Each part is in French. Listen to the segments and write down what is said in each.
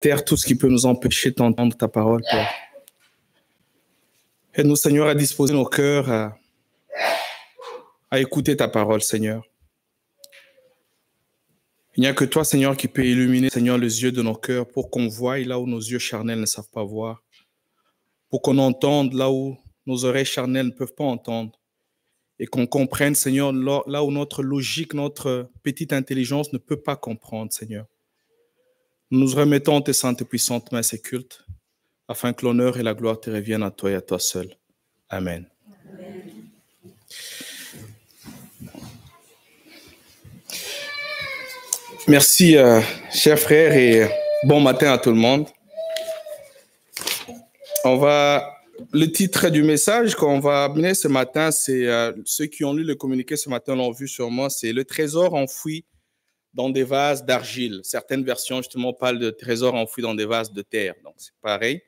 Terre, tout ce qui peut nous empêcher d'entendre ta parole, Père. Aide-nous, Seigneur, à disposer nos cœurs à écouter ta parole, Seigneur. Il n'y a que toi, Seigneur, qui peut illuminer, Seigneur, les yeux de nos cœurs pour qu'on voie là où nos yeux charnels ne savent pas voir, pour qu'on entende là où nos oreilles charnelles ne peuvent pas entendre, et qu'on comprenne, Seigneur, là où notre logique, notre petite intelligence ne peut pas comprendre, Seigneur. Nous nous remettons en tes saintes et puissantes mains ces cultes, afin que l'honneur et la gloire te reviennent à toi et à toi seul. Amen. Amen. Merci, chers frères, et bon matin à tout le monde. Le titre du message qu'on va amener ce matin, c'est ceux qui ont lu le communiqué ce matin l'ont vu sûrement, c'est le trésor enfoui dans des vases d'argile. Certaines versions, justement, parlent de trésors enfouis dans des vases de terre. Donc, c'est pareil.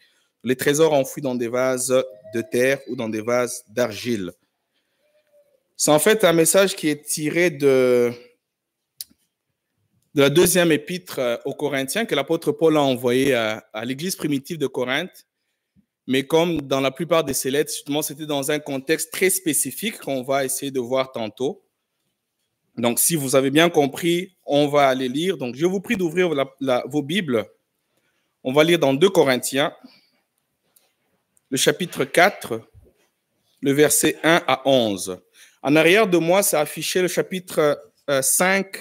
Les trésors enfouis dans des vases de terre ou dans des vases d'argile. C'est en fait un message qui est tiré de la deuxième épître aux Corinthiens que l'apôtre Paul a envoyé à l'église primitive de Corinthe. Mais comme dans la plupart de ces lettres, justement, c'était dans un contexte très spécifique qu'on va essayer de voir tantôt. Donc, si vous avez bien compris, on va aller lire. Donc, je vous prie d'ouvrir vos Bibles. On va lire dans 2 Corinthiens, le chapitre 4, le verset 1 à 11. En arrière de moi, c'est affiché le chapitre 5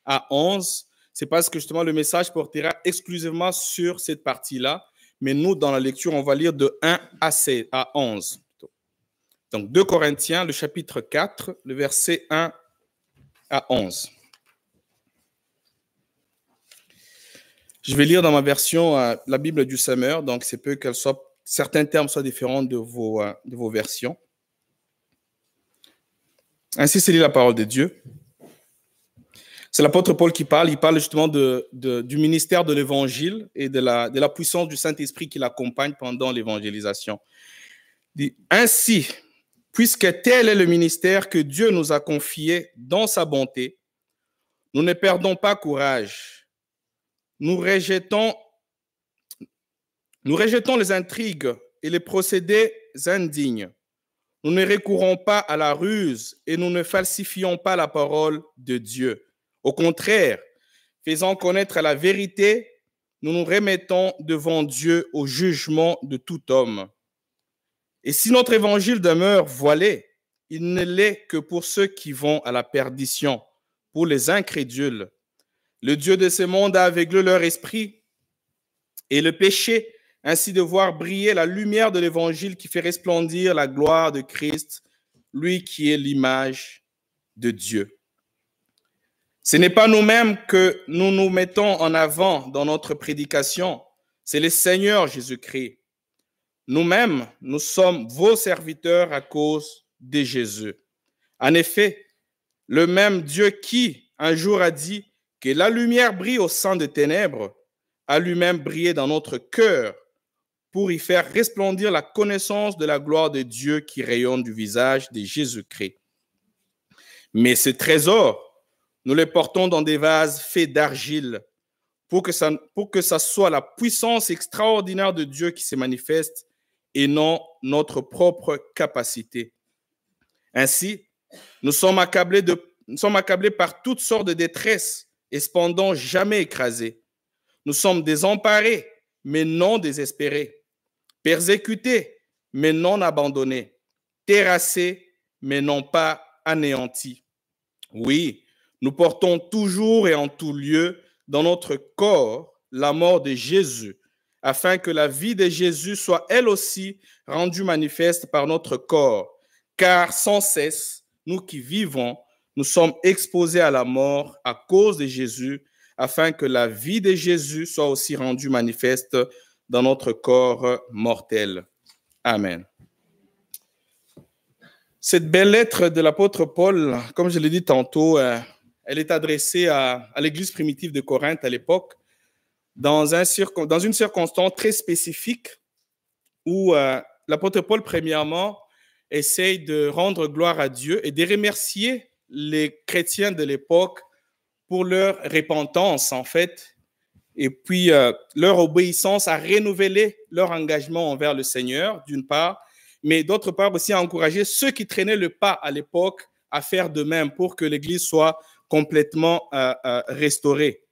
à 11. C'est parce que justement, le message portera exclusivement sur cette partie-là. Mais nous, dans la lecture, on va lire de 1 à 11. Donc, 2 Corinthiens, le chapitre 4, le verset 1 à 11. Je vais lire dans ma version la Bible du Semeur, donc c'est peu que certains termes soient différents de vos versions. Ainsi, c'est la parole de Dieu. C'est l'apôtre Paul qui parle. Il parle justement du ministère de l'évangile et de la puissance du Saint-Esprit qui l'accompagne pendant l'évangélisation. Il dit, ainsi, puisque tel est le ministère que Dieu nous a confié dans sa bonté, nous ne perdons pas courage. Nous rejetons les intrigues et les procédés indignes. Nous ne recourons pas à la ruse et nous ne falsifions pas la parole de Dieu. Au contraire, faisant connaître la vérité, nous nous remettons devant Dieu au jugement de tout homme. Et si notre évangile demeure voilé, il ne l'est que pour ceux qui vont à la perdition, pour les incrédules. Le Dieu de ce monde a aveuglé leur esprit et le péché, ainsi de voir briller la lumière de l'évangile qui fait resplendir la gloire de Christ, lui qui est l'image de Dieu. Ce n'est pas nous-mêmes que nous nous mettons en avant dans notre prédication, c'est le Seigneur Jésus-Christ. Nous-mêmes, nous sommes vos serviteurs à cause de Jésus. En effet, le même Dieu qui, un jour, a dit que la lumière brille au sein des ténèbres, a lui-même brillé dans notre cœur pour y faire resplendir la connaissance de la gloire de Dieu qui rayonne du visage de Jésus-Christ. Mais ce trésor, nous le portons dans des vases faits d'argile pour que ça soit la puissance extraordinaire de Dieu qui se manifeste et non notre propre capacité. Ainsi, nous sommes accablés par toutes sortes de détresses et cependant jamais écrasés. Nous sommes désemparés, mais non désespérés. Persécutés, mais non abandonnés. Terrassés, mais non pas anéantis. Oui, nous portons toujours et en tout lieu dans notre corps la mort de Jésus, afin que la vie de Jésus soit elle aussi rendue manifeste par notre corps. Car sans cesse, nous qui vivons, nous sommes exposés à la mort à cause de Jésus, afin que la vie de Jésus soit aussi rendue manifeste dans notre corps mortel. Amen. Cette belle lettre de l'apôtre Paul, comme je l'ai dit tantôt, elle est adressée à l'église primitive de Corinthe à l'époque, dans une circonstance très spécifique où l'apôtre Paul, premièrement, essaye de rendre gloire à Dieu et de remercier les chrétiens de l'époque pour leur repentance, en fait, Et puis, leur obéissance a renouvelé leur engagement envers le Seigneur, d'une part, mais d'autre part aussi a encouragé ceux qui traînaient le pas à l'époque à faire de même pour que l'Église soit complètement restaurée.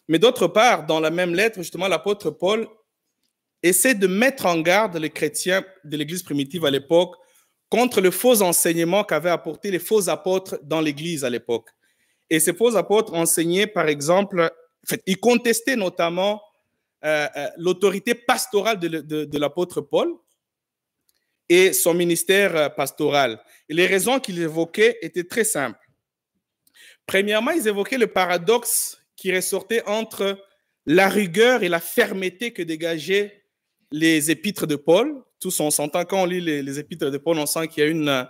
Mais d'autre part, dans la même lettre, justement, l'apôtre Paul essaie de mettre en garde les chrétiens de l'Église primitive à l'époque contre le faux enseignement qu'avaient apporté les faux apôtres dans l'Église à l'époque. Et ces faux apôtres enseignaient, par exemple, en fait, ils contestaient notamment l'autorité pastorale de l'apôtre Paul et son ministère pastoral. Et les raisons qu'ils évoquaient étaient très simples. Premièrement, ils évoquaient le paradoxe qui ressortait entre la rigueur et la fermeté que dégageaient les épîtres de Paul. Tous on s'entend, quand on lit les épîtres de Paul, on sent qu'il y a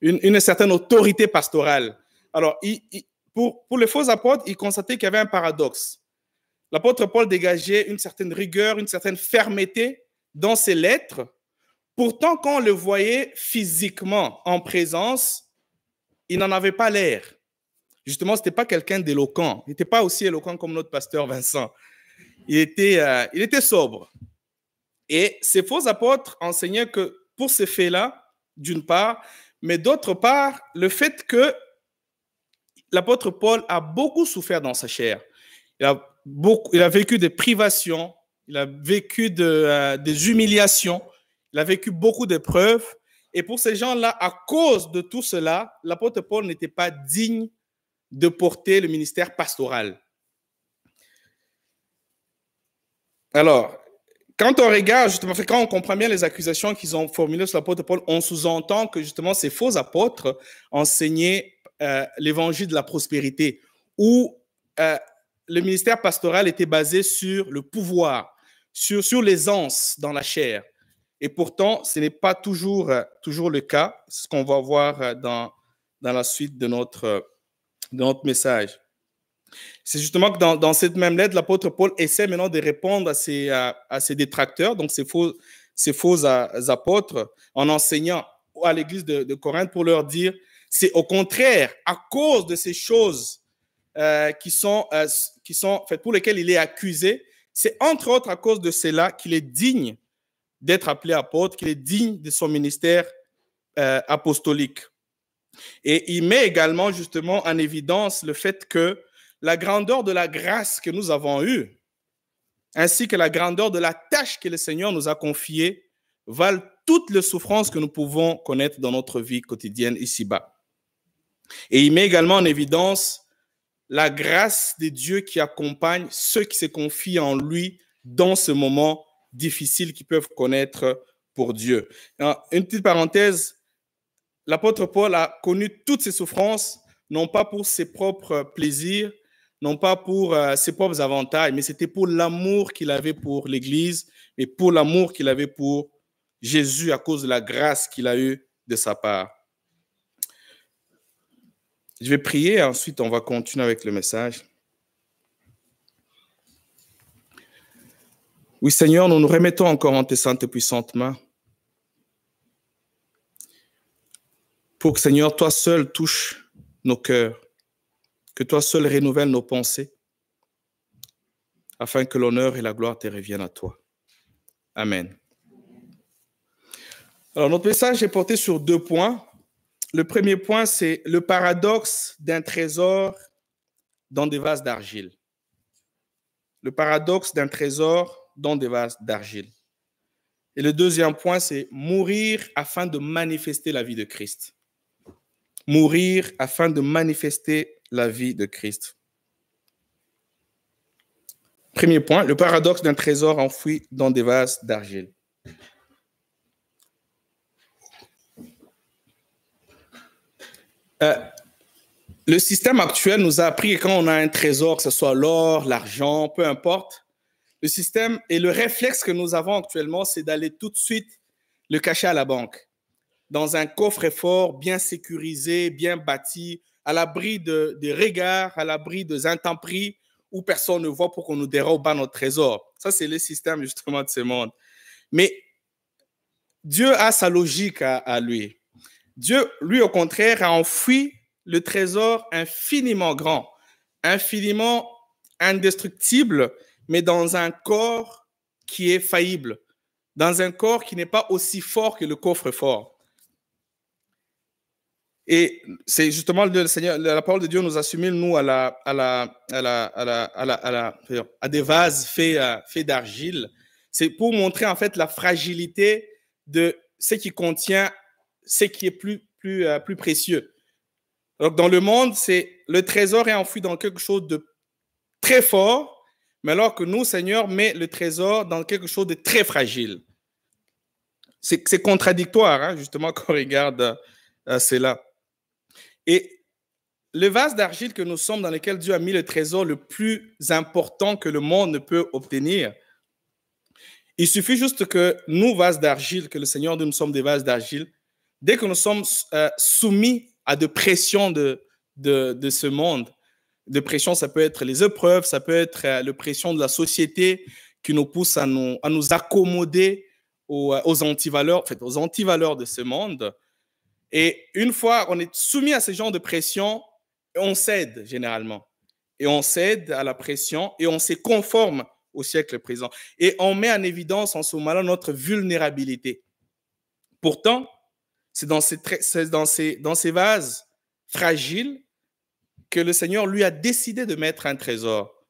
une certaine autorité pastorale. Alors, pour les faux apôtres, ils constataient qu'il y avait un paradoxe. L'apôtre Paul dégageait une certaine rigueur, une certaine fermeté dans ses lettres. Pourtant, quand on le voyait physiquement en présence, il n'en avait pas l'air. Justement, ce n'était pas quelqu'un d'éloquent. Il n'était pas aussi éloquent comme notre pasteur Vincent. Il était sobre. Et ces faux apôtres enseignaient que pour ces faits-là, d'une part, mais d'autre part, le fait que l'apôtre Paul a beaucoup souffert dans sa chair. Il a vécu des privations, il a vécu des humiliations, il a vécu beaucoup d'épreuves. Et pour ces gens-là, à cause de tout cela, l'apôtre Paul n'était pas digne de porter le ministère pastoral. Alors, quand on regarde, justement, quand on comprend bien les accusations qu'ils ont formulées sur l'apôtre Paul, on sous-entend que justement ces faux apôtres enseignaient l'évangile de la prospérité, où le ministère pastoral était basé sur le pouvoir, sur l'aisance dans la chair. Et pourtant, ce n'est pas toujours le cas, c'est ce qu'on va voir dans la suite de notre message. C'est justement que dans cette même lettre, l'apôtre Paul essaie maintenant de répondre à ses détracteurs, donc ces faux apôtres, en enseignant à l'église de Corinthe pour leur dire, c'est au contraire, à cause de ces choses qui sont faites pour lesquelles il est accusé, c'est entre autres à cause de cela qu'il est digne d'être appelé apôtre, qu'il est digne de son ministère apostolique. Et il met également justement en évidence le fait que la grandeur de la grâce que nous avons eue, ainsi que la grandeur de la tâche que le Seigneur nous a confiée, valent toutes les souffrances que nous pouvons connaître dans notre vie quotidienne ici-bas. Et il met également en évidence la grâce de Dieu qui accompagne ceux qui se confient en lui dans ce moment difficile qu'ils peuvent connaître pour Dieu. Alors, une petite parenthèse, l'apôtre Paul a connu toutes ces souffrances, non pas pour ses propres plaisirs, non pas pour ses propres avantages, mais c'était pour l'amour qu'il avait pour l'Église et pour l'amour qu'il avait pour Jésus à cause de la grâce qu'il a eue de sa part. Je vais prier et ensuite on va continuer avec le message. Oui, Seigneur, nous nous remettons encore en tes saintes et puissantes mains. Pour que, Seigneur, toi seul touche nos cœurs, que toi seul renouvelle nos pensées, afin que l'honneur et la gloire te reviennent à toi. Amen. Alors, notre message est porté sur 2 points. Le premier point, c'est le paradoxe d'un trésor dans des vases d'argile. Le paradoxe d'un trésor dans des vases d'argile. Et le deuxième point, c'est mourir afin de manifester la vie de Christ. Mourir afin de manifester la vie de Christ. Premier point, le paradoxe d'un trésor enfoui dans des vases d'argile. Le système actuel nous a appris que quand on a un trésor, que ce soit l'or, l'argent, peu importe, le système et le réflexe que nous avons actuellement, c'est d'aller tout de suite le cacher à la banque, dans un coffre-fort bien sécurisé, bien bâti, à l'abri des regards, à l'abri des intempéries, où personne ne voit pour qu'on nous dérobe pas notre trésor. Ça, c'est le système justement de ce monde. Mais Dieu a sa logique à lui. Dieu, lui, au contraire, a enfoui le trésor infiniment grand, infiniment indestructible, mais dans un corps qui est faillible, dans un corps qui n'est pas aussi fort que le coffre-fort. Et c'est justement le Seigneur, la parole de Dieu nous assimile, nous, à des vases faits d'argile. C'est pour montrer, en fait, la fragilité de ce qui contient, ce qui est plus précieux. Donc, dans le monde, le trésor est enfoui dans quelque chose de très fort, mais alors que nous, Seigneur, met le trésor dans quelque chose de très fragile. C'est contradictoire, hein, justement, quand on regarde cela. Et le vase d'argile que nous sommes, dans lequel Dieu a mis le trésor le plus important que le monde ne peut obtenir, il suffit juste que nous, vases d'argile, que le Seigneur dit nous sommes des vases d'argile, dès que nous sommes soumis à de pressions de ce monde, de pression, ça peut être les épreuves, ça peut être la pression de la société qui nous pousse à nous accommoder aux antivaleurs, en fait, aux antivaleurs de ce monde. Et une fois on est soumis à ce genre de pression, on cède généralement. Et on cède à la pression et on se conforme au siècle présent. Et on met en évidence en ce moment-là notre vulnérabilité. Pourtant, c'est dans ces vases fragiles que le Seigneur lui a décidé de mettre un trésor.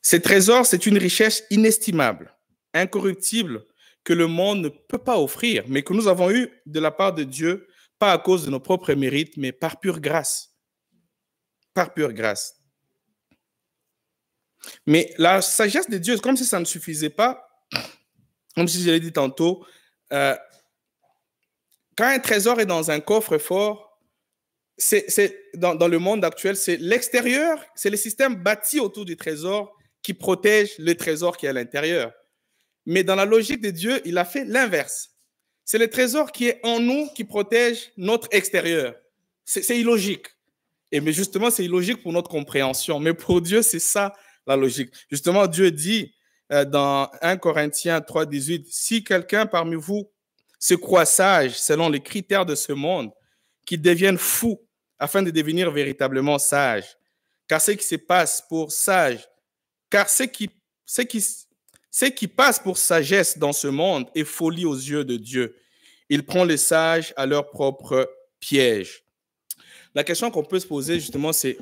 Ce trésor, c'est une richesse inestimable, incorruptible, que le monde ne peut pas offrir, mais que nous avons eu de la part de Dieu, pas à cause de nos propres mérites, mais par pure grâce. Par pure grâce. Mais la sagesse de Dieu, comme si ça ne suffisait pas, comme si je l'ai dit tantôt, quand un trésor est dans un coffre-fort, dans le monde actuel, c'est l'extérieur, c'est le système bâti autour du trésor qui protège le trésor qui est à l'intérieur. Mais dans la logique de Dieu, il a fait l'inverse. C'est le trésor qui est en nous qui protège notre extérieur. C'est illogique. Mais justement, c'est illogique pour notre compréhension. Mais pour Dieu, c'est ça la logique. Justement, Dieu dit dans 1 Corinthiens 3, 18, « Si quelqu'un parmi vous se croit sage selon les critères de ce monde, qu'il devienne fou afin de devenir véritablement sage. Car ce qui se passe pour sage, car ce qui passe pour sagesse dans ce monde est folie aux yeux de Dieu. Il prend les sages à leur propre piège. » La question qu'on peut se poser justement, c'est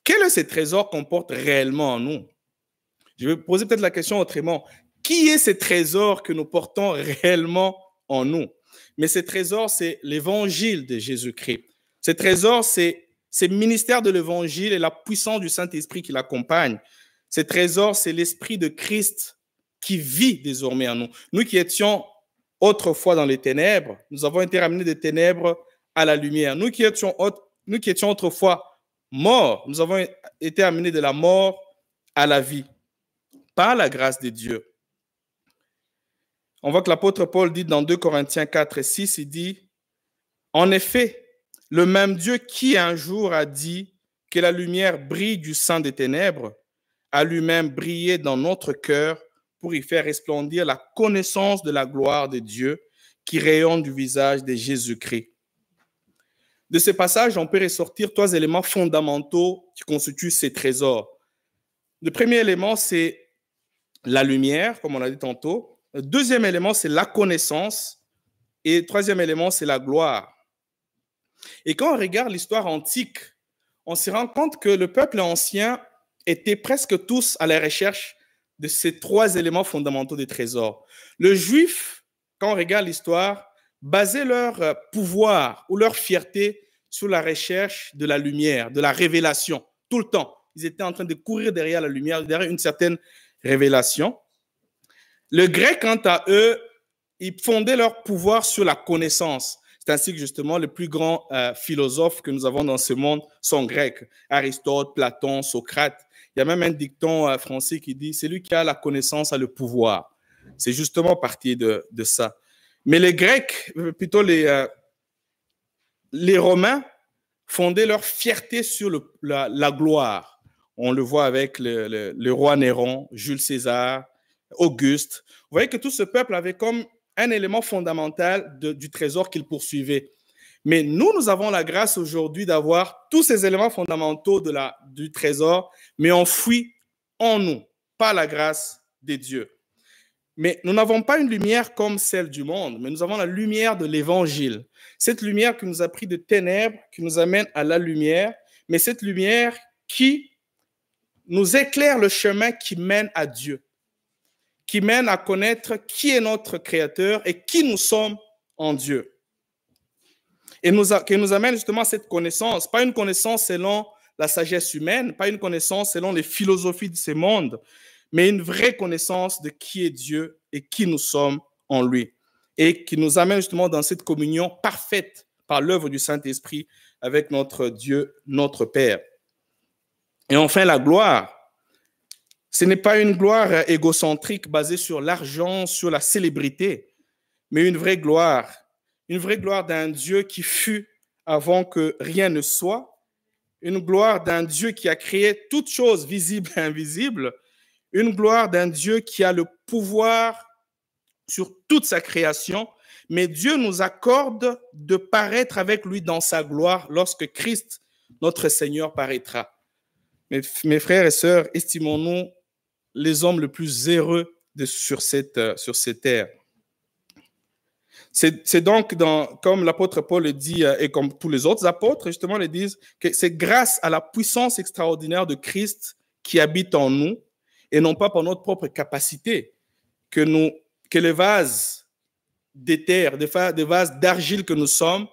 quel est ce trésor qu'on porte réellement en nous? Je vais poser peut-être la question autrement. Qui est ce trésor que nous portons réellement en nous? Mais ce trésor, c'est l'évangile de Jésus-Christ. Ce trésor, c'est le ministère de l'évangile et la puissance du Saint-Esprit qui l'accompagne. Ce trésor, c'est l'Esprit de Christ qui vit désormais en nous. Nous qui étions autrefois dans les ténèbres, nous avons été ramenés des ténèbres à la lumière. Nous qui étions autrefois morts, nous avons été amenés de la mort à la vie, par la grâce de Dieu. On voit que l'apôtre Paul dit dans 2 Corinthiens 4 et 6, il dit « En effet, le même Dieu qui un jour a dit que la lumière brille du sein des ténèbres, a lui-même brillé dans notre cœur pour y faire resplendir la connaissance de la gloire de Dieu qui rayonne du visage de Jésus-Christ. » De ce passage, on peut ressortir 3 éléments fondamentaux qui constituent ces trésors. Le premier élément, c'est la lumière, comme on l'a dit tantôt. Le deuxième élément, c'est la connaissance. Et le troisième élément, c'est la gloire. Et quand on regarde l'histoire antique, on se rend compte que le peuple ancien était presque tous à la recherche de ces 3 éléments fondamentaux des trésors. Le juif, quand on regarde l'histoire, basait leur pouvoir ou leur fierté sur la recherche de la lumière, de la révélation, tout le temps. Ils étaient en train de courir derrière la lumière, derrière une certaine révélation. Le grec, quant à eux, ils fondaient leur pouvoir sur la connaissance. C'est ainsi que justement les plus grands philosophes que nous avons dans ce monde sont grecs. Aristote, Platon, Socrate. Il y a même un dicton français qui dit « Celui qui a la connaissance a le pouvoir ». C'est justement parti de ça. Mais les Grecs, plutôt les Romains, fondaient leur fierté sur la gloire. On le voit avec le roi Néron, Jules César, Auguste. Vous voyez que tout ce peuple avait comme un élément fondamental du trésor qu'il poursuivait. Mais nous avons la grâce aujourd'hui d'avoir tous ces éléments fondamentaux du trésor, mais enfouis en nous, par la grâce de Dieu. Mais nous n'avons pas une lumière comme celle du monde, mais nous avons la lumière de l'Évangile. Cette lumière qui nous a pris de ténèbres, qui nous amène à la lumière, mais cette lumière qui nous éclaire le chemin qui mène à Dieu, qui mène à connaître qui est notre Créateur et qui nous sommes en Dieu. Et qui nous amène justement à cette connaissance, pas une connaissance selon la sagesse humaine, pas une connaissance selon les philosophies de ce monde, mais une vraie connaissance de qui est Dieu et qui nous sommes en lui. Et qui nous amène justement dans cette communion parfaite par l'œuvre du Saint-Esprit avec notre Dieu, notre Père. Et enfin, la gloire. Ce n'est pas une gloire égocentrique basée sur l'argent, sur la célébrité, mais une vraie gloire d'un Dieu qui fut avant que rien ne soit, une gloire d'un Dieu qui a créé toutes choses visibles et invisibles, une gloire d'un Dieu qui a le pouvoir sur toute sa création, mais Dieu nous accorde de paraître avec lui dans sa gloire lorsque Christ, notre Seigneur, paraîtra. Mes frères et sœurs, estimons-nous les hommes les plus heureux sur cette terre. C'est donc, comme l'apôtre Paul le dit, et comme tous les autres apôtres, justement, le disent, que c'est grâce à la puissance extraordinaire de Christ qui habite en nous, et non pas par notre propre capacité, que les vases d'éther, des vases d'argile que nous sommes,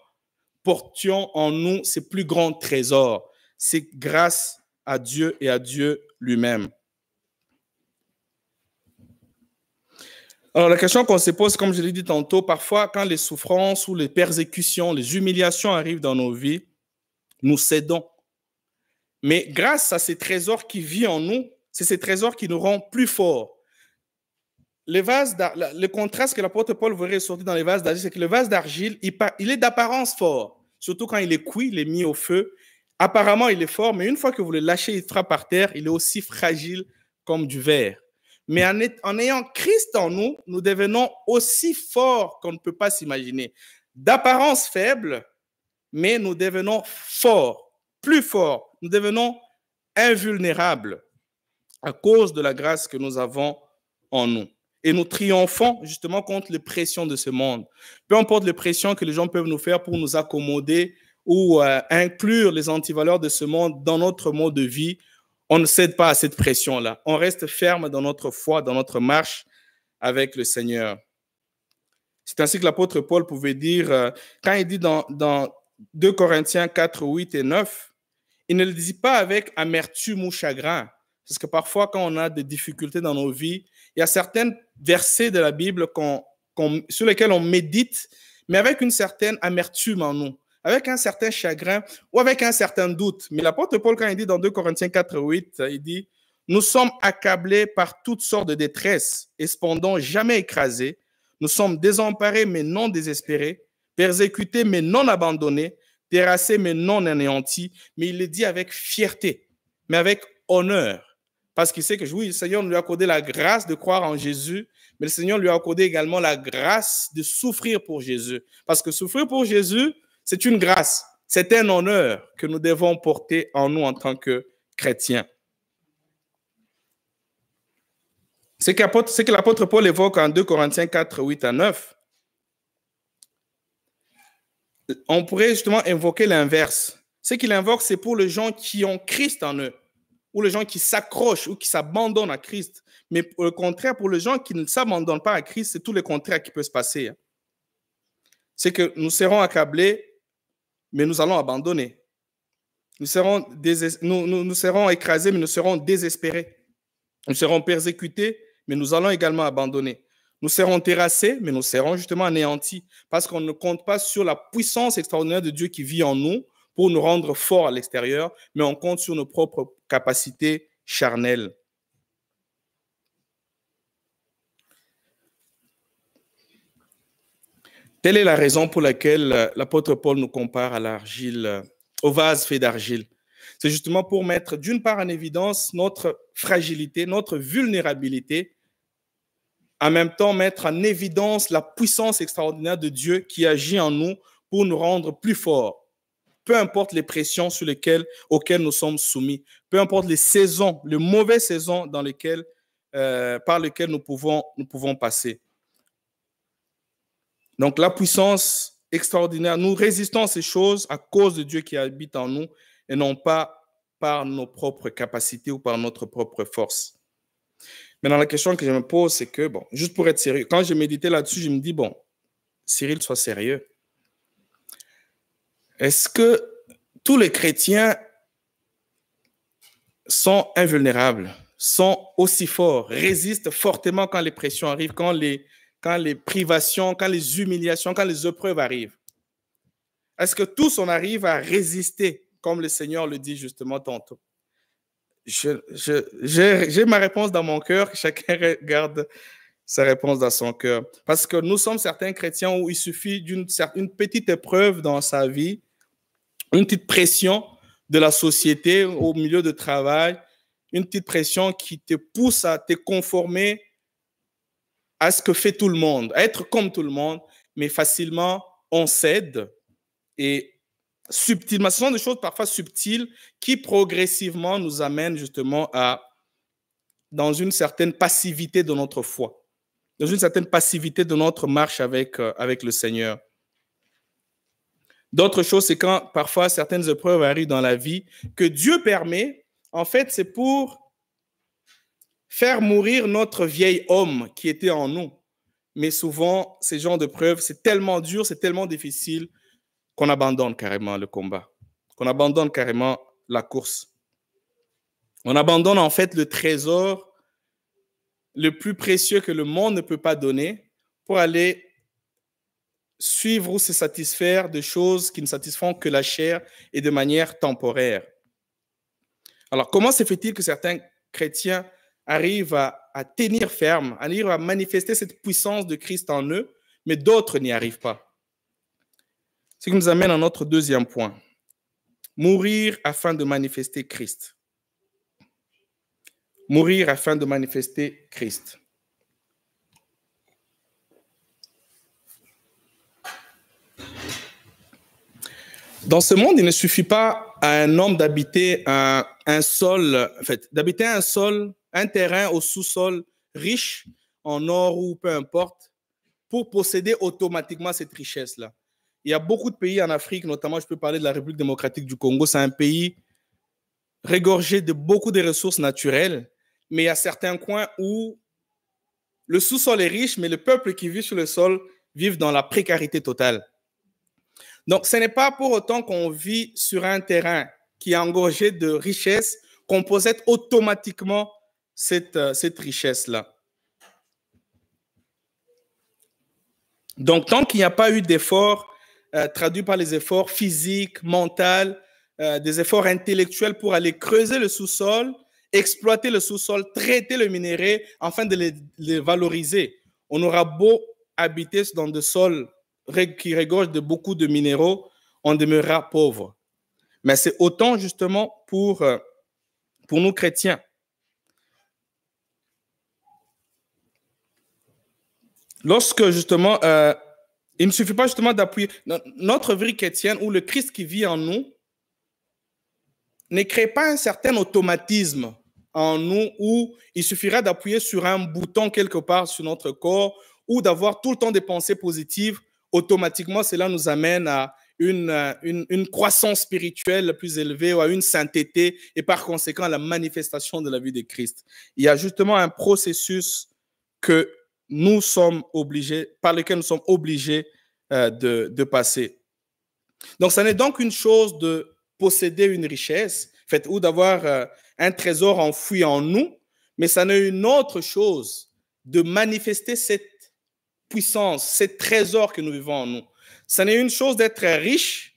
portions en nous ces plus grands trésors. C'est grâce à Dieu et à Dieu lui-même. Alors, la question qu'on se pose, comme je l'ai dit tantôt, parfois, quand les souffrances ou les persécutions, les humiliations arrivent dans nos vies, nous cédons. Mais grâce à ces trésors qui vivent en nous, c'est ces trésors qui nous rendent plus forts. Le contraste que l'apôtre Paul veut ressortir dans les vases d'argile, c'est que le vase d'argile, il est d'apparence fort, surtout quand il est cuit, il est mis au feu. Apparemment, il est fort, mais une fois que vous le lâchez, il frappe par terre, il est aussi fragile comme du verre. Mais en ayant Christ en nous, nous devenons aussi forts qu'on ne peut pas s'imaginer. D'apparence faible, mais nous devenons forts, plus forts. Nous devenons invulnérables à cause de la grâce que nous avons en nous. Et nous triomphons justement contre les pressions de ce monde. Peu importe les pressions que les gens peuvent nous faire pour nous accommoder ou inclure les antivaleurs de ce monde dans notre mode de vie, on ne cède pas à cette pression-là. On reste ferme dans notre foi, dans notre marche avec le Seigneur. C'est ainsi que l'apôtre Paul pouvait dire, quand il dit dans 2 Corinthiens 4, 8 et 9, il ne le dit pas avec amertume ou chagrin. Parce que parfois, quand on a des difficultés dans nos vies, il y a certains versets de la Bible sur lesquels on médite, mais avec une certaine amertume en nous, avec un certain chagrin ou avec un certain doute. Mais l'apôtre Paul, quand il dit dans 2 Corinthiens 4, 8, il dit « Nous sommes accablés par toutes sortes de détresse et cependant jamais écrasés. Nous sommes désemparés mais non désespérés, persécutés mais non abandonnés, terrassés mais non anéantis. » Mais il le dit avec fierté, mais avec honneur. Parce qu'il sait que oui, le Seigneur lui a accordé la grâce de croire en Jésus, mais le Seigneur lui a accordé également la grâce de souffrir pour Jésus. Parce que souffrir pour Jésus, c'est une grâce, c'est un honneur que nous devons porter en nous en tant que chrétiens. C'est que l'apôtre Paul évoque en 2 Corinthiens 4, 8 à 9. On pourrait justement invoquer l'inverse. Ce qu'il invoque, c'est pour les gens qui ont Christ en eux, ou les gens qui s'accrochent ou qui s'abandonnent à Christ. Mais au contraire, pour les gens qui ne s'abandonnent pas à Christ, c'est tout le contraire qui peut se passer. C'est que nous serons accablés, mais nous allons abandonner. Nous serons écrasés, mais nous serons désespérés. Nous serons persécutés, mais nous allons également abandonner. Nous serons terrassés, mais nous serons justement anéantis, parce qu'on ne compte pas sur la puissance extraordinaire de Dieu qui vit en nous pour nous rendre forts à l'extérieur, mais on compte sur nos propres capacités charnelles. Telle est la raison pour laquelle l'apôtre Paul nous compare à l'argile, au vase fait d'argile. C'est justement pour mettre d'une part en évidence notre fragilité, notre vulnérabilité, en même temps mettre en évidence la puissance extraordinaire de Dieu qui agit en nous pour nous rendre plus forts. Peu importe les pressions auxquelles nous sommes soumis, peu importe les saisons, les mauvaises saisons par lesquelles nous pouvons passer. Donc, la puissance extraordinaire, nous résistons à ces choses à cause de Dieu qui habite en nous et non pas par nos propres capacités ou par notre propre force. Maintenant, la question que je me pose, c'est que, bon, juste pour être sérieux, quand je méditais là-dessus, je me dis, bon, Cyril, sois sérieux. Est-ce que tous les chrétiens sont invulnérables, sont aussi forts, résistent fortement quand les pressions arrivent, quand les privations, quand les humiliations, quand les épreuves arrivent? Est-ce que tous on arrive à résister, comme le Seigneur le dit justement tantôt? J'ai ma réponse dans mon cœur, chacun garde sa réponse dans son cœur. Parce que nous sommes certains chrétiens où il suffit d'une petite épreuve dans sa vie, une petite pression de la société au milieu de travail, une petite pression qui te pousse à te conformer à ce que fait tout le monde, à être comme tout le monde, mais facilement on cède et subtilement, ce sont des choses parfois subtiles qui progressivement nous amènent justement dans une certaine passivité de notre foi, dans une certaine passivité de notre marche avec le Seigneur. D'autres choses, c'est quand parfois certaines épreuves arrivent dans la vie que Dieu permet. En fait, c'est pour faire mourir notre vieil homme qui était en nous. Mais souvent, ces genres de preuves, c'est tellement dur, c'est tellement difficile qu'on abandonne carrément le combat, qu'on abandonne carrément la course. On abandonne en fait le trésor le plus précieux que le monde ne peut pas donner pour aller suivre ou se satisfaire de choses qui ne satisfont que la chair et de manière temporaire. Alors, comment se fait-il que certains chrétiens arrivent à tenir ferme, arrivent à manifester cette puissance de Christ en eux, mais d'autres n'y arrivent pas? Ce qui nous amène à notre deuxième point. Mourir afin de manifester Christ. Mourir afin de manifester Christ. Dans ce monde, il ne suffit pas à un homme d'habiter un sol, en fait, d'habiter un terrain au sous-sol riche en or ou peu importe, pour posséder automatiquement cette richesse-là. Il y a beaucoup de pays en Afrique, notamment je peux parler de la République démocratique du Congo, c'est un pays regorgé de beaucoup de ressources naturelles, mais il y a certains coins où le sous-sol est riche, mais le peuple qui vit sur le sol vit dans la précarité totale. Donc, ce n'est pas pour autant qu'on vit sur un terrain qui est engorgé de richesses qu'on possède automatiquement cette richesse-là. Donc, tant qu'il n'y a pas eu d'efforts traduits par les efforts physiques, mentaux, des efforts intellectuels pour aller creuser le sous-sol, exploiter le sous-sol, traiter le minerai, afin de les valoriser, on aura beau habiter dans des sols qui regorgent de beaucoup de minéraux, on demeurera pauvre. Mais c'est autant justement pour nous chrétiens. Lorsque justement, il ne suffit pas justement d'appuyer notre vie chrétienne ou le Christ qui vit en nous ne crée pas un certain automatisme en nous où il suffira d'appuyer sur un bouton quelque part sur notre corps ou d'avoir tout le temps des pensées positives. Automatiquement, cela nous amène à une croissance spirituelle plus élevée ou à une sainteté et par conséquent à la manifestation de la vie de Christ. Il y a justement un processus que nous sommes obligés, par lequel nous sommes obligés de passer. Donc, ça n'est donc une chose de posséder une richesse, en fait, ou d'avoir un trésor enfoui en nous, mais ça n'est une autre chose de manifester cette puissance, ce trésor que nous vivons en nous. Ça n'est une chose d'être riche,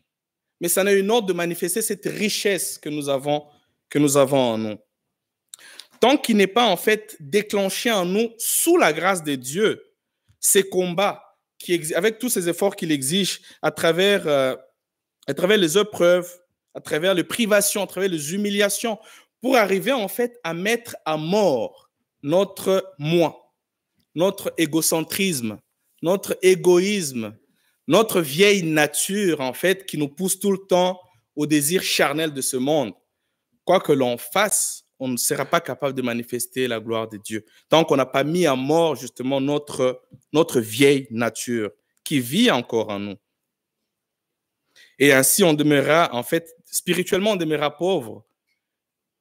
mais ça n'est une autre de manifester cette richesse que nous avons en nous. Tant qu'il n'est pas en fait déclenché en nous sous la grâce de Dieu, ces combats, avec tous ces efforts qu'il exige à travers les épreuves, à travers les privations, à travers les humiliations, pour arriver en fait à mettre à mort notre moi, notre égocentrisme, notre égoïsme, notre vieille nature, en fait, qui nous pousse tout le temps au désir charnel de ce monde. Quoi que l'on fasse, on ne sera pas capable de manifester la gloire de Dieu. Tant qu'on n'a pas mis à mort, justement, notre vieille nature qui vit encore en nous. Et ainsi, on demeurera, en fait, spirituellement, on demeurera pauvre.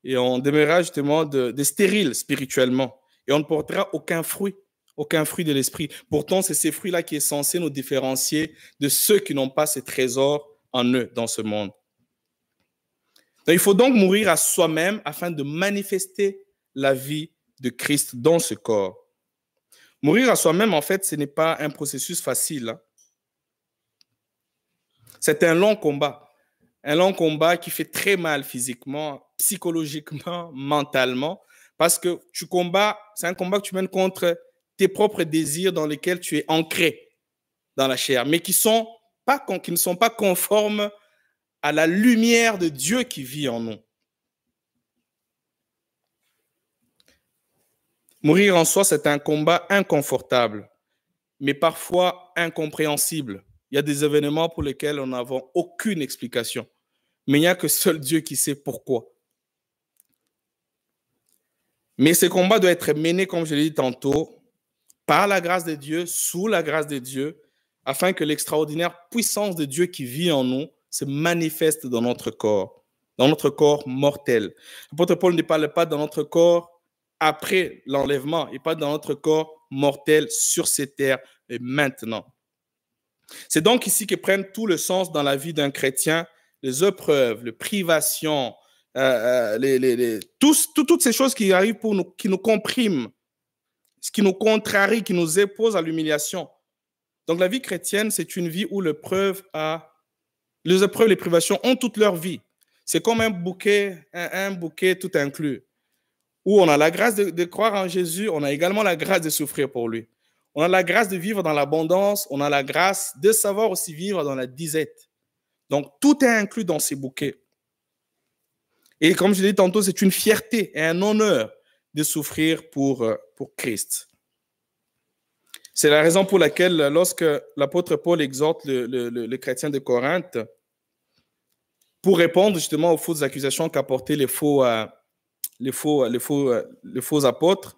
Et on demeurera, justement, de stérile spirituellement. Et on ne portera aucun fruit de l'esprit. Pourtant, c'est ces fruits-là qui sont censés nous différencier de ceux qui n'ont pas ces trésors en eux dans ce monde. Donc, il faut donc mourir à soi-même afin de manifester la vie de Christ dans ce corps. Mourir à soi-même, en fait, ce n'est pas un processus facile. Hein. C'est un long combat qui fait très mal physiquement, psychologiquement, mentalement, parce que c'est un combat que tu mènes contre tes propres désirs dans lesquels tu es ancré dans la chair, mais qui ne sont pas conformes à la lumière de Dieu qui vit en nous. Mourir en soi, c'est un combat inconfortable, mais parfois incompréhensible. Il y a des événements pour lesquels nous n'avons aucune explication, mais il n'y a que seul Dieu qui sait pourquoi. Mais ce combat doit être mené, comme je l'ai dit tantôt, par la grâce de Dieu, sous la grâce de Dieu, afin que l'extraordinaire puissance de Dieu qui vit en nous se manifeste dans notre corps mortel. L'apôtre Paul ne parle pas dans notre corps après l'enlèvement, il parle dans notre corps mortel sur cette terre et maintenant. C'est donc ici que prennent tout le sens dans la vie d'un chrétien, les épreuves, les privations, toutes ces choses qui arrivent qui nous compriment, ce qui nous contrarie, qui nous expose à l'humiliation. Donc la vie chrétienne, c'est une vie où les épreuves, les privations ont toute leur vie. C'est comme un bouquet tout inclus, où on a la grâce de croire en Jésus, on a également la grâce de souffrir pour lui. On a la grâce de vivre dans l'abondance, on a la grâce de savoir aussi vivre dans la disette. Donc tout est inclus dans ces bouquets. Et comme je l'ai dit tantôt, c'est une fierté et un honneur de souffrir pour Christ. C'est la raison pour laquelle, lorsque l'apôtre Paul exhorte le chrétien de Corinthe, pour répondre justement aux fausses accusations qu'apportaient les faux apôtres,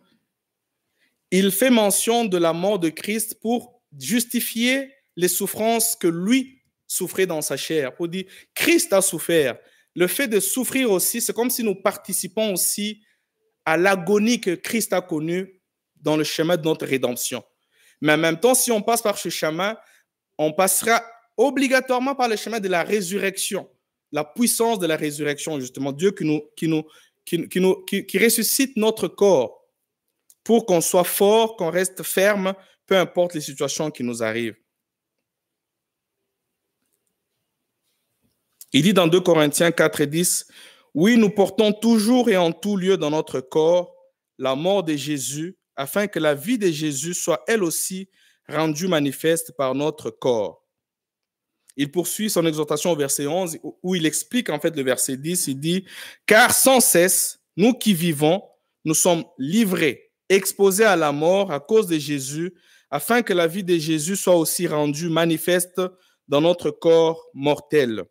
il fait mention de la mort de Christ pour justifier les souffrances que lui souffrait dans sa chair. Pour dire, Christ a souffert. Le fait de souffrir aussi, c'est comme si nous participons aussi à l'agonie que Christ a connue dans le chemin de notre rédemption. Mais en même temps, si on passe par ce chemin, on passera obligatoirement par le chemin de la résurrection, la puissance de la résurrection, justement, Dieu qui ressuscite notre corps pour qu'on soit fort, qu'on reste ferme, peu importe les situations qui nous arrivent. Il dit dans 2 Corinthiens 4 et 10, « Oui, nous portons toujours et en tout lieu dans notre corps la mort de Jésus, afin que la vie de Jésus soit elle aussi rendue manifeste par notre corps. » Il poursuit son exhortation au verset 11, où il explique en fait le verset 10, il dit « Car sans cesse, nous qui vivons, nous sommes livrés, exposés à la mort à cause de Jésus, afin que la vie de Jésus soit aussi rendue manifeste dans notre corps mortel. »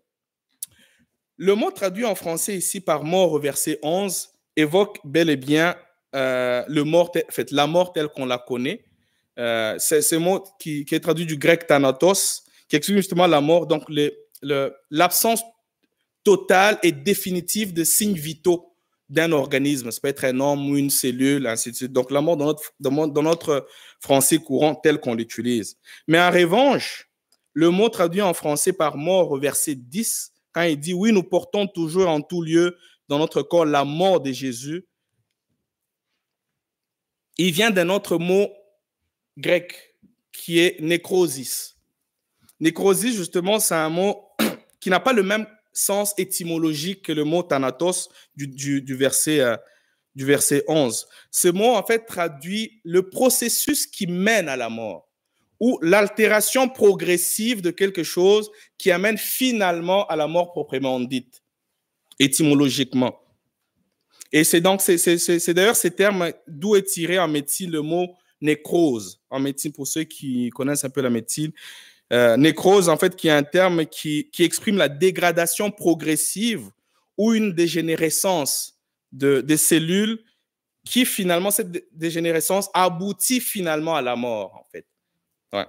Le mot traduit en français ici par mort au verset 11 évoque bel et bien la mort telle qu'on la connaît. C'est ce mot qui est traduit du grec thanatos, qui exprime justement la mort, donc l'absence totale et définitive de signes vitaux d'un organisme. Ça peut être un homme ou une cellule, ainsi de suite. Donc la mort dans notre français courant tel qu'on l'utilise. Mais en revanche, le mot traduit en français par mort au verset 10, quand il dit « Oui, nous portons toujours en tout lieu dans notre corps la mort de Jésus », il vient d'un autre mot grec qui est nécrosis. Nécrosis, justement, c'est un mot qui n'a pas le même sens étymologique que le mot thanatos du verset 11. Ce mot, en fait, traduit le processus qui mène à la mort ou l'altération progressive de quelque chose qui amène finalement à la mort proprement dite, étymologiquement. Et c'est d'ailleurs ces termes d'où est tiré en médecine le mot nécrose. En médecine, pour ceux qui connaissent un peu la médecine, Nécrose, en fait, qui est un terme qui exprime la dégradation progressive ou une dégénérescence des cellules qui, finalement, cette dégénérescence aboutit finalement à la mort, en fait. Ouais.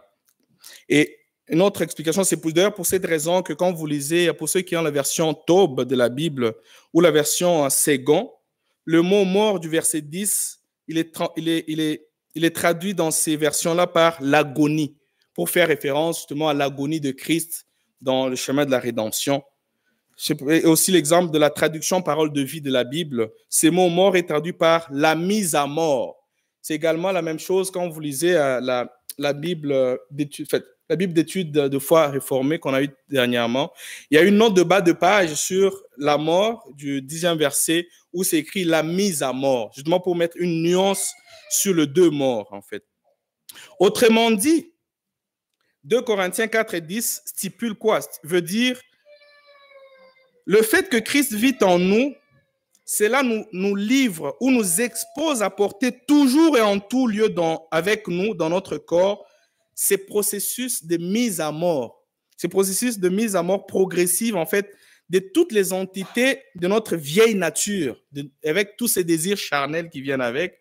Et une autre explication, c'est d'ailleurs pour cette raison que quand vous lisez, pour ceux qui ont la version Taube de la Bible ou la version Ségon, le mot mort du verset 10, il est traduit dans ces versions-là par l'agonie, pour faire référence justement à l'agonie de Christ dans le chemin de la rédemption. Et aussi l'exemple de la traduction parole de vie de la Bible. Ces mots mort est traduit par la mise à mort. C'est également la même chose quand vous lisez la Bible d'études, la Bible d'études de foi réformée qu'on a eue dernièrement. Il y a une note de bas de page sur la mort du 10e verset où c'est écrit la mise à mort, justement pour mettre une nuance sur le deux morts, en fait. Autrement dit, 2 Corinthiens 4 et 10 stipule quoi? Veut dire le fait que Christ vit en nous, cela nous livre ou nous expose à porter toujours et en tout lieu avec nous, dans notre corps, ces processus de mise à mort. Ces processus de mise à mort progressive, en fait, de toutes les entités de notre vieille nature, avec tous ces désirs charnels qui viennent avec,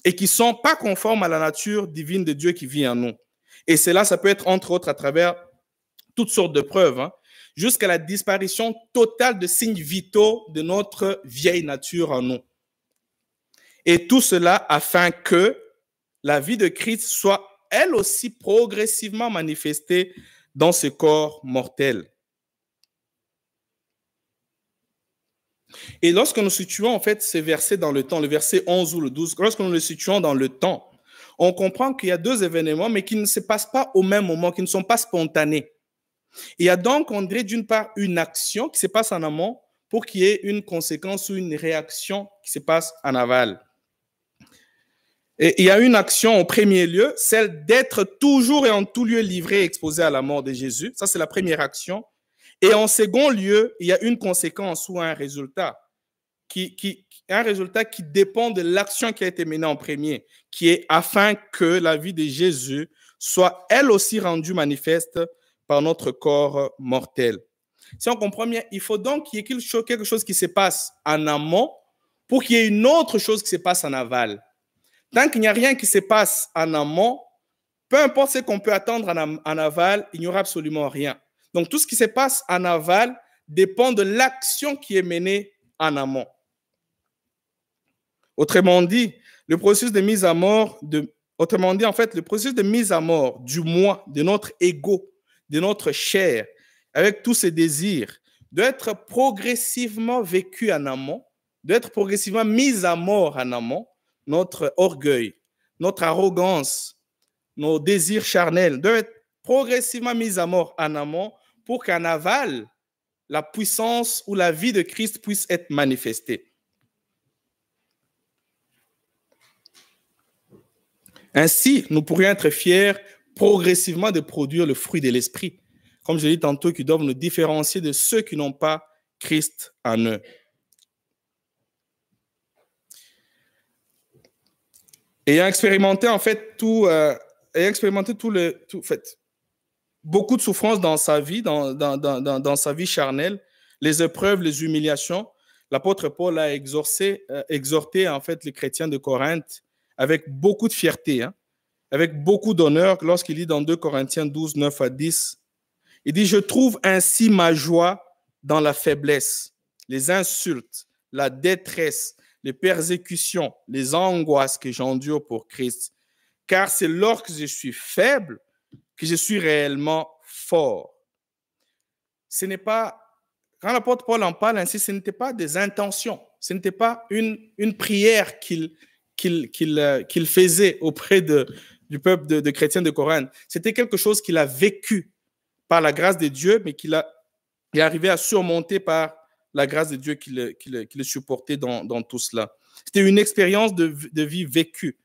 et qui ne sont pas conformes à la nature divine de Dieu qui vit en nous. Et cela, ça peut être, entre autres, à travers toutes sortes de preuves, hein, jusqu'à la disparition totale de signes vitaux de notre vieille nature en nous. Et tout cela afin que la vie de Christ soit, elle aussi, progressivement manifestée dans ce corps mortel. Et lorsque nous situons, en fait, ces versets dans le temps, le verset 11 ou le 12, lorsque nous les situons dans le temps, on comprend qu'il y a deux événements, mais qui ne se passent pas au même moment, qui ne sont pas spontanés. Il y a donc, on dirait, d'une part, une action qui se passe en amont pour qu'il y ait une conséquence ou une réaction qui se passe en aval. Et il y a une action au premier lieu, celle d'être toujours et en tout lieu livré et exposé à la mort de Jésus. Ça, c'est la première action. Et en second lieu, il y a une conséquence ou un résultat qui dépend de l'action qui a été menée en premier, qui est afin que la vie de Jésus soit elle aussi rendue manifeste par notre corps mortel. Si on comprend bien, il faut donc qu'il y ait quelque chose qui se passe en amont pour qu'il y ait une autre chose qui se passe en aval. Tant qu'il n'y a rien qui se passe en amont, peu importe ce qu'on peut attendre en aval, il n'y aura absolument rien. Donc, tout ce qui se passe en aval dépend de l'action qui est menée en amont. Autrement dit, le processus de mise à mort, le processus de mise à mort du moi, de notre ego, de notre chair, avec tous ses désirs, doit être progressivement vécu en amont, doit être progressivement mis à mort en amont. Notre orgueil, notre arrogance, nos désirs charnels doivent être progressivement mis à mort en amont pour qu'en aval, la puissance ou la vie de Christ puisse être manifestée. Ainsi, nous pourrions être fiers progressivement de produire le fruit de l'esprit, comme je l'ai dit tantôt, qui doivent nous différencier de ceux qui n'ont pas Christ en eux. Ayant expérimenté en fait beaucoup de souffrances dans sa vie, dans sa vie charnelle, les épreuves, les humiliations, l'apôtre Paul a exhorté en fait les chrétiens de Corinthe avec beaucoup de fierté, hein, avec beaucoup d'honneur, lorsqu'il dit dans 2 Corinthiens 12, 9 à 10, il dit « Je trouve ainsi ma joie dans la faiblesse, les insultes, la détresse, les persécutions, les angoisses que j'endure pour Christ. Car c'est lorsque je suis faible que je suis réellement fort. » Ce n'est pas, quand l'apôtre Paul en parle ainsi, ce n'était pas des intentions, ce n'était pas une prière qu'il faisait auprès du peuple de chrétiens de Corinthe. C'était quelque chose qu'il a vécu par la grâce de Dieu, mais qu'il est arrivé à surmonter par la grâce de Dieu qui le supportait dans tout cela. C'était une expérience de vie vécue.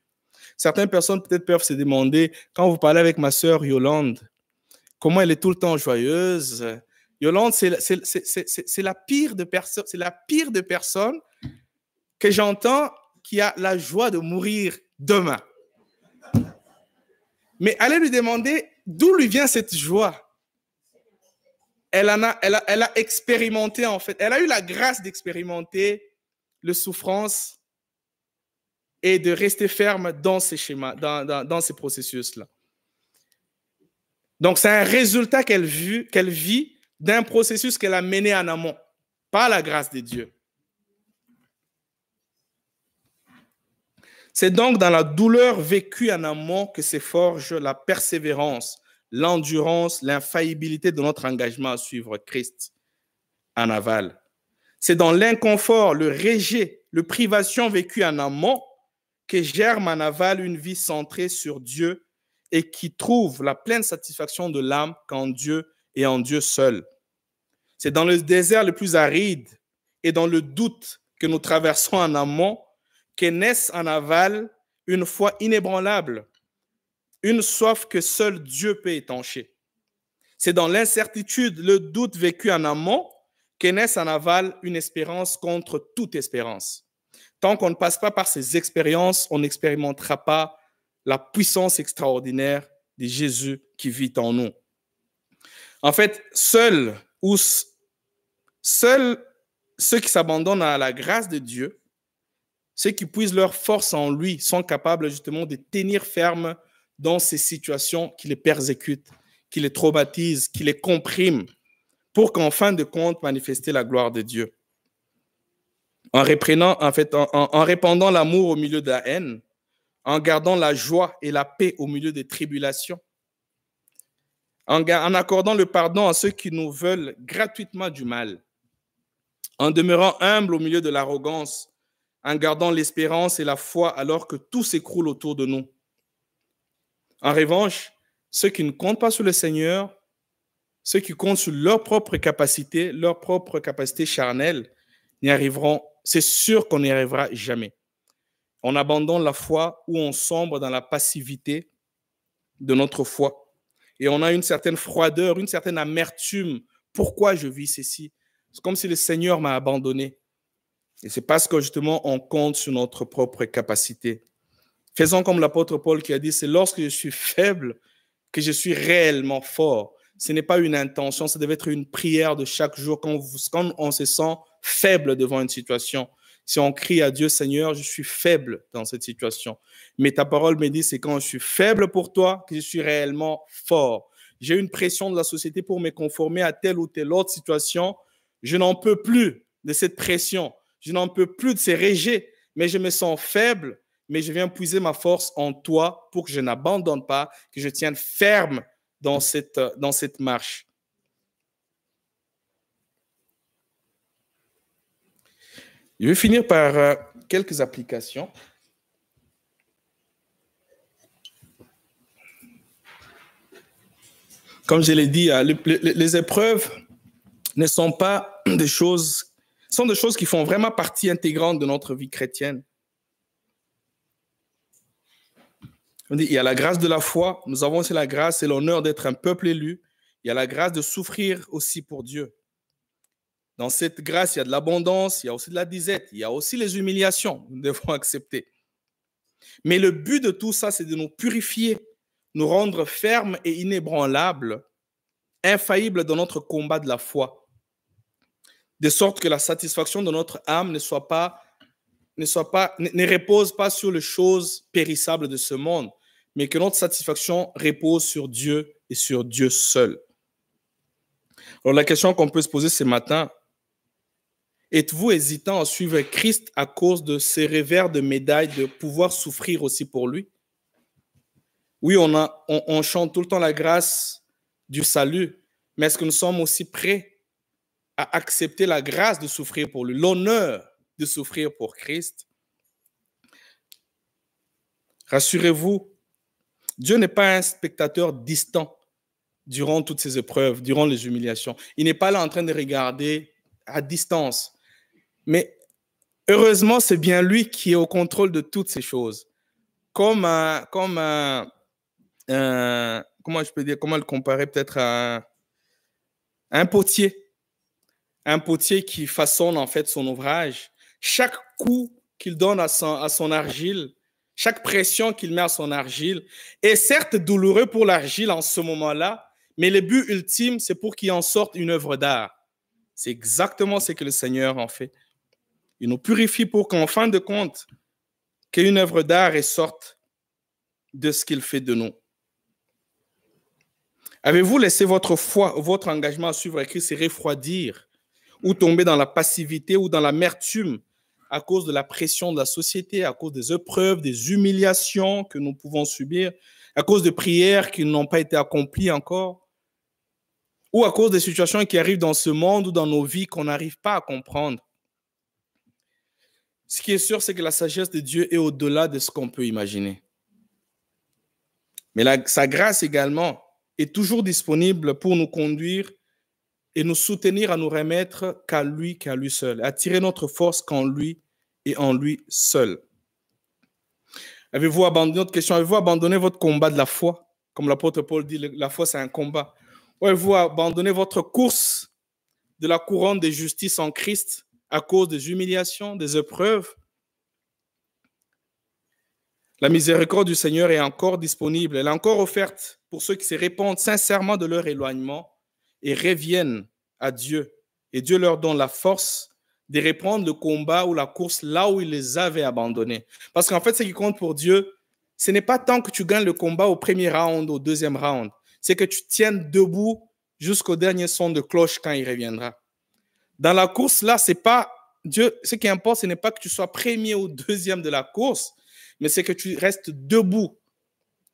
Certaines personnes peut-être peuvent se demander, quand vous parlez avec ma sœur Yolande, comment elle est tout le temps joyeuse. Yolande, c'est la pire de personnes que j'entends qui a la joie de mourir demain. Mais allez lui demander d'où lui vient cette joie? Elle a expérimenté, en fait. Elle a eu la grâce d'expérimenter la souffrance et de rester ferme dans ces schémas, dans ces processus-là. Donc, c'est un résultat qu'elle vit d'un processus qu'elle a mené en amont, par la grâce de Dieu. C'est donc dans la douleur vécue en amont que se forge la persévérance, l'endurance, l'infaillibilité de notre engagement à suivre Christ en aval. C'est dans l'inconfort, le rejet, le privation vécue en amont que germe en aval une vie centrée sur Dieu et qui trouve la pleine satisfaction de l'âme qu'en Dieu et en Dieu seul. C'est dans le désert le plus aride et dans le doute que nous traversons en amont que naissent en aval une foi inébranlable, une soif que seul Dieu peut étancher. C'est dans l'incertitude, le doute vécu en amont que naissent en aval une espérance contre toute espérance. Tant qu'on ne passe pas par ces expériences, on n'expérimentera pas la puissance extraordinaire de Jésus qui vit en nous. En fait, seuls ceux qui s'abandonnent à la grâce de Dieu, ceux qui puisent leur force en lui, sont capables justement de tenir ferme dans ces situations qui les persécutent, qui les traumatisent, qui les compriment, pour qu'en fin de compte, manifester la gloire de Dieu. En répandant l'amour au milieu de la haine, en gardant la joie et la paix au milieu des tribulations, en accordant le pardon à ceux qui nous veulent gratuitement du mal, en demeurant humble au milieu de l'arrogance, en gardant l'espérance et la foi alors que tout s'écroule autour de nous. En revanche, ceux qui ne comptent pas sur le Seigneur, ceux qui comptent sur leur propre capacité charnelle, n'y arriveront, c'est sûr qu'on n'y arrivera jamais. On abandonne la foi ou on sombre dans la passivité de notre foi. Et on a une certaine froideur, une certaine amertume. Pourquoi je vis ceci? C'est comme si le Seigneur m'a abandonné. Et c'est parce que justement, on compte sur notre propre capacité. Faisons comme l'apôtre Paul qui a dit, c'est lorsque je suis faible que je suis réellement fort. Ce n'est pas une intention, ça devait être une prière de chaque jour quand on se sent faible devant une situation. Si on crie à Dieu, Seigneur, je suis faible dans cette situation. Mais ta parole me dit, c'est quand je suis faible pour toi que je suis réellement fort. J'ai une pression de la société pour me conformer à telle ou telle autre situation. Je n'en peux plus de cette pression. Je n'en peux plus de ces rejets. Mais je me sens faible, mais je viens puiser ma force en toi pour que je n'abandonne pas, que je tienne ferme dans cette marche. Je vais finir par quelques applications. Comme je l'ai dit, les épreuves ne sont pas des choses, sont des choses qui font vraiment partie intégrante de notre vie chrétienne. On dit, il y a la grâce de la foi, nous avons aussi la grâce et l'honneur d'être un peuple élu. Il y a la grâce de souffrir aussi pour Dieu. Dans cette grâce, il y a de l'abondance, il y a aussi de la disette, il y a aussi les humiliations, nous devons accepter. Mais le but de tout ça, c'est de nous purifier, nous rendre fermes et inébranlables, infaillibles dans notre combat de la foi, de sorte que la satisfaction de notre âme ne repose pas sur les choses périssables de ce monde, mais que notre satisfaction repose sur Dieu et sur Dieu seul. Alors la question qu'on peut se poser ce matin, êtes-vous hésitant à suivre Christ à cause de ces revers de médaille de pouvoir souffrir aussi pour lui? Oui, on chante tout le temps la grâce du salut, mais est-ce que nous sommes aussi prêts à accepter la grâce de souffrir pour lui, l'honneur de souffrir pour Christ? Rassurez-vous, Dieu n'est pas un spectateur distant durant toutes ces épreuves, durant les humiliations. Il n'est pas là en train de regarder à distance. Mais heureusement, c'est bien lui qui est au contrôle de toutes ces choses. Comment je peux dire, comment le comparer peut-être à un potier. Un potier qui façonne en fait son ouvrage. Chaque coup qu'il donne à son argile, chaque pression qu'il met à son argile est certes douloureux pour l'argile en ce moment-là, mais le but ultime, c'est pour qu'il en sorte une œuvre d'art. C'est exactement ce que le Seigneur en fait. Il nous purifie pour qu'en fin de compte, qu'une œuvre d'art ressorte de ce qu'il fait de nous. Avez-vous laissé votre foi, votre engagement à suivre Christ se refroidir ou tomber dans la passivité ou dans l'amertume à cause de la pression de la société, à cause des épreuves, des humiliations que nous pouvons subir, à cause de prières qui n'ont pas été accomplies encore, ou à cause des situations qui arrivent dans ce monde ou dans nos vies qu'on n'arrive pas à comprendre? Ce qui est sûr, c'est que la sagesse de Dieu est au-delà de ce qu'on peut imaginer. Mais sa grâce également est toujours disponible pour nous conduire et nous soutenir à nous remettre qu'à lui seul, à tirer notre force qu'en lui et en lui seul. Avez-vous abandonné notre question? Avez-vous abandonné votre combat de la foi? Comme l'apôtre Paul dit, la foi, c'est un combat. Ou avez-vous abandonné votre course de la couronne de justice en Christ à cause des humiliations, des épreuves? La miséricorde du Seigneur est encore disponible. Elle est encore offerte pour ceux qui se répandent sincèrement de leur éloignement et reviennent à Dieu. Et Dieu leur donne la force de reprendre le combat ou la course là où il les avait abandonnés. Parce qu'en fait, ce qui compte pour Dieu, ce n'est pas tant que tu gagnes le combat au premier round, au deuxième round. C'est que tu tiennes debout jusqu'au dernier son de cloche quand il reviendra. Dans la course, là, c'est pas Dieu. Ce qui importe, ce n'est pas que tu sois premier ou deuxième de la course, mais c'est que tu restes debout,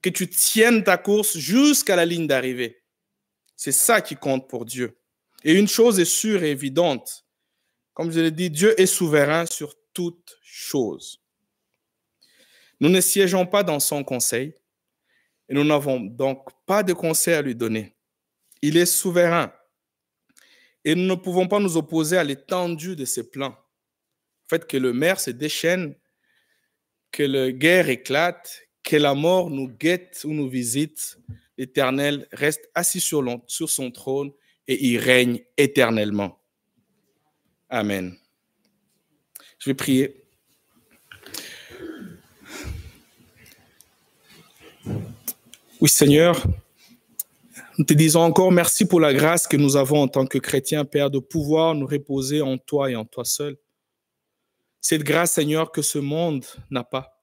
que tu tiennes ta course jusqu'à la ligne d'arrivée. C'est ça qui compte pour Dieu. Et une chose est sûre et évidente, comme je l'ai dit, Dieu est souverain sur toutes choses. Nous ne siégeons pas dans son conseil et nous n'avons donc pas de conseil à lui donner. Il est souverain et nous ne pouvons pas nous opposer à l'étendue de ses plans. Le fait que le mer se déchaîne, que la guerre éclate, que la mort nous guette ou nous visite, l'Éternel reste assis sur son trône et il règne éternellement. Amen. Je vais prier. Oui, Seigneur, nous te disons encore merci pour la grâce que nous avons en tant que chrétiens, Père, de pouvoir nous reposer en toi et en toi seul. Cette grâce, Seigneur, que ce monde n'a pas.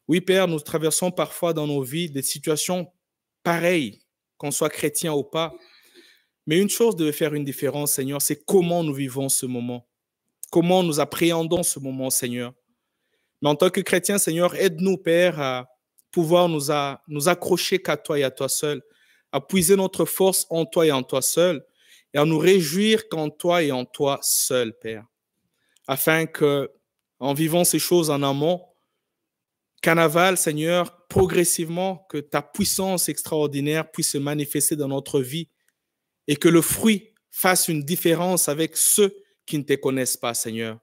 Oui, Père, nous traversons parfois dans nos vies des situations pareilles, qu'on soit chrétien ou pas. Mais une chose devait faire une différence, Seigneur, c'est comment nous vivons ce moment. Comment nous appréhendons ce moment, Seigneur. Mais en tant que chrétien, Seigneur, aide-nous, Père, à pouvoir nous accrocher qu'à toi et à toi seul, à puiser notre force en toi et en toi seul, et à nous réjouir qu'en toi et en toi seul, Père. Afin que, en vivant ces choses en amont, qu'en aval, Seigneur, progressivement, que ta puissance extraordinaire puisse se manifester dans notre vie et que le fruit fasse une différence avec ceux qui ne te connaissent pas, Seigneur.